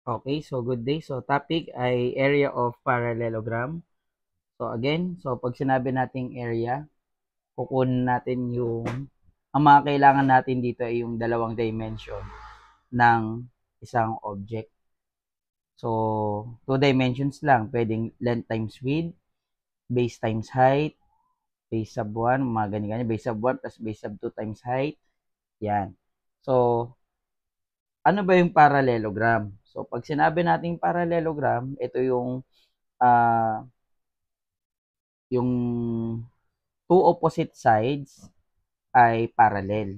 Okay, so good day. So topic ay area of parallelogram. So again, so pag sinabi nating area, kukunin natin ang mga kailangan natin dito ay yung dalawang dimension ng isang object. So, two dimensions lang. Pwedeng length times width, base times height, base sub 1, mga ganyan-ganyan. Base sub 1 plus base sub 2 times height. Yan. So, ano ba yung parallelogram? So, pag sinabi nating parallelogram, ito uh, yung two opposite sides ay parallel.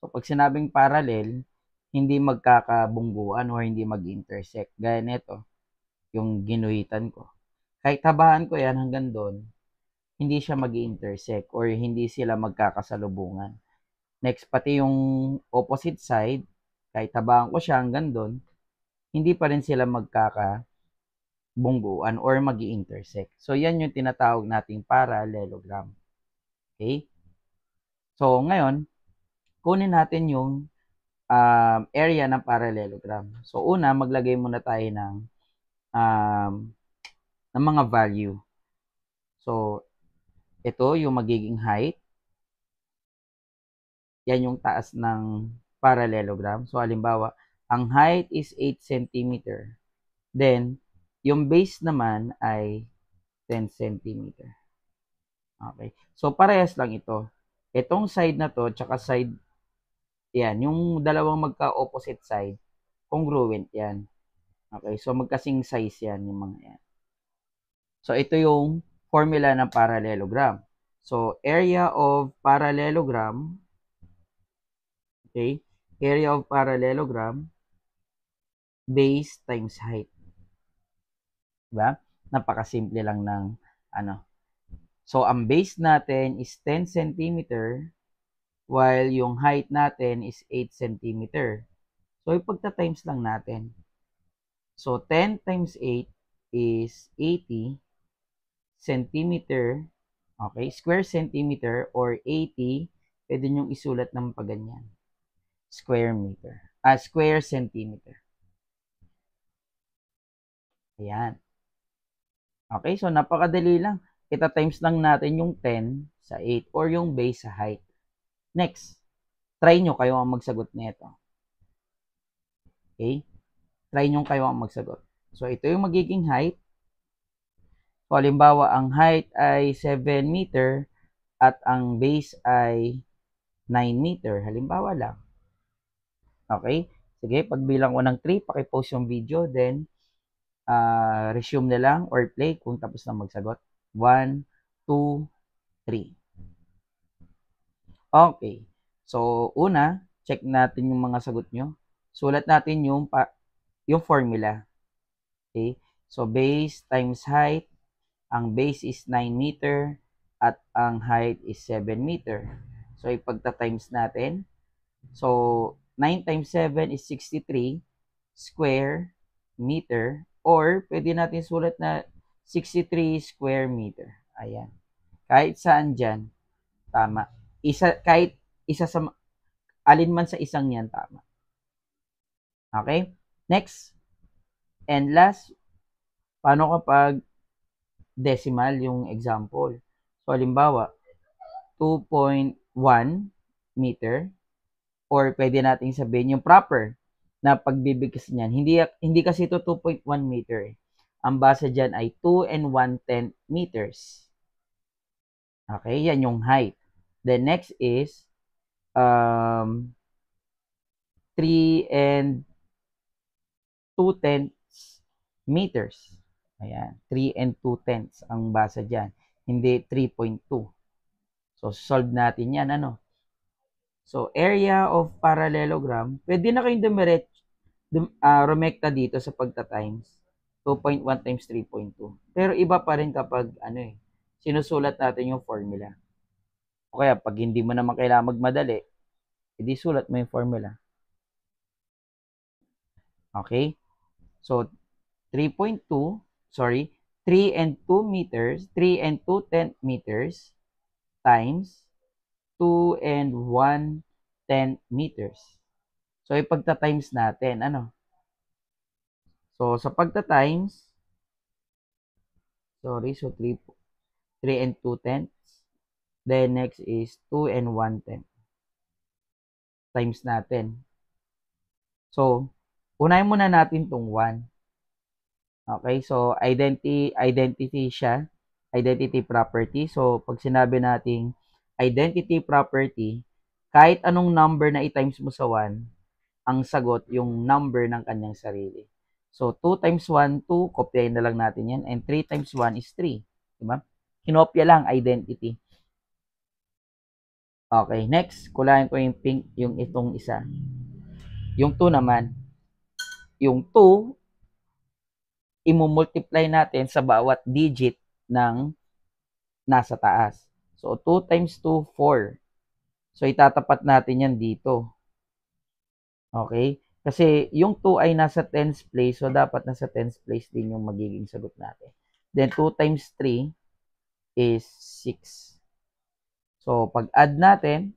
So, pag sinabing parallel, hindi magkakabungguan or hindi mag-intersect. Gaya nito, yung ginuhitan ko. Kahit tabahan ko yan hanggang doon, hindi siya mag-intersect or hindi sila magkakasalubungan. Next, pati yung opposite side, kahit tabahan ko siya hanggang doon, hindi pa rin sila magkakabungguan or mag-intersect. So, yan yung tinatawag nating parallelogram. Okay? So, ngayon, kunin natin yung area ng parallelogram. So, una, maglagay muna tayo um, ng mga value. So, ito yung magiging height. Yan yung taas ng parallelogram. So, halimbawa, ang height is 8 cm. Then, yung base naman ay 10 cm. Okay. So, parehas lang ito. Itong side na to, tsaka side, yan, yung dalawang magka-opposite side, congruent yan. Okay, so magkasing size yan, yung mga yan. So, ito yung formula ng parallelogram. So, area of parallelogram, okay, area of parallelogram, base times height. Diba? Napakasimple lang ng ano. So, ang base natin is 10 cm, while yung height natin is 8 cm. So, ipagta-times lang natin. So, 10 times 8 is 80 centimeter, okay, square centimeter or 80, pwede nyo isulat ng paganyan. Square meter. Square centimeter. Ayan. Okay, so napakadali lang. Kita times lang natin yung 10 sa 8 or yung base sa height. Next, try nyo kayo ang magsagot nito. Okay? Try nyo kayo ang magsagot. So, ito yung magiging height. So, halimbawa, ang height ay 7 meter at ang base ay 9 meter. Halimbawa lang. Okay? Sige, pagbilang ko ng 3, pakipost yung video, then resume na lang or play kung tapos na magsagot. 1, 2, 3. Okay. So, una, check natin yung mga sagot nyo. Sulat natin yung formula. Okay? So, base times height. Ang base is 9 meter at ang height is 7 meter. So, ipagta-times natin. So, 9 times 7 is 63 square meter or pwede natin sulat na 63 square meter. Ayan. Kahit saan dyan, tama. Kahit isa sa, alin man sa isang yan, tama. Okay? Next. And last, paano kapag decimal yung example? So, halimbawa, 2.1 meter or pwede nating sabihin yung proper na pagbibigkas niyan. Hindi kasi ito 2.1 meter. Ang basa dyan ay 2 and 1/10 meters. Okay, yan yung height. The next is 3 and 2/10 meters. Ayan, 3 and 2/10 ang basa dyan. Hindi 3.2. So, solve natin yan, ano? So, area of parallelogram, pwede na kayong rumekta dito sa pagta-times. 2.1 times 3.2. Pero iba pa rin kapag sinusulat natin yung formula. O kaya pag hindi mo naman kailangan magmadali, edi sulat mo yung formula. Okay? So 3.2, 3 and 2 meters, 3 and 2/10 meters times 2 and 1/10 meters. So ipagta-times natin, ano? So, sa pagta-times, sorry, so 3 and 2/10. Then, next is 2 and 1/10. Times natin. So, unahin muna natin itong 1. Okay, so identity siya, identity property. So, pag sinabi nating identity property, kahit anong number na i-times mo sa 1, ang sagot yung number ng kanyang sarili. So, 2 times 1, 2, kopyahin na lang natin yan. And 3 times 1 is 3. Diba? Kinopya lang, identity. Okay, next, kulayan ko yung pink, yung itong isa. Yung 2 naman. Yung 2, i-multiply natin sa bawat digit ng nasa taas. So, 2 times 2, 4. So, itatapat natin yan dito. Okay? Kasi yung 2 ay nasa tens place, so dapat nasa tens place din yung magiging sagot natin. Then, 2 times 3 is 6. So, pag add natin,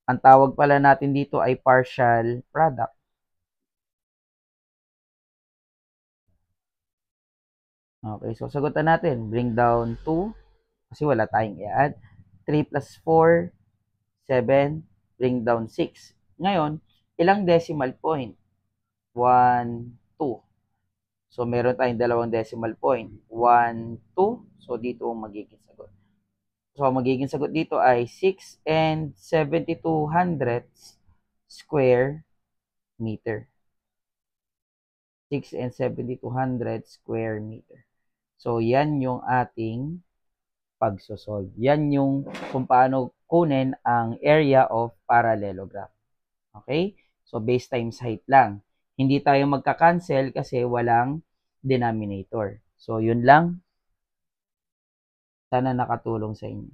ang tawag pala natin dito ay partial product. Okay, so sagutan natin. Bring down 2, kasi wala tayong i-add. 3 plus 4, 7. Bring down 6. Ngayon, ilang decimal point? 1, 2. So, meron tayong dalawang decimal point. 1, 2. So, dito ang magiging sagot. So, ang magiging sagot dito ay 6 and 72 hundredths square meter. 6 and 72 hundredths square meter. So, yan yung ating pagsosolve. Yan yung kung paano kunin ang area of parallelogram. Okay? So, base times height lang. Hindi tayo magka-cancel kasi walang denominator. So, yun lang. Sana nakatulong sa inyo.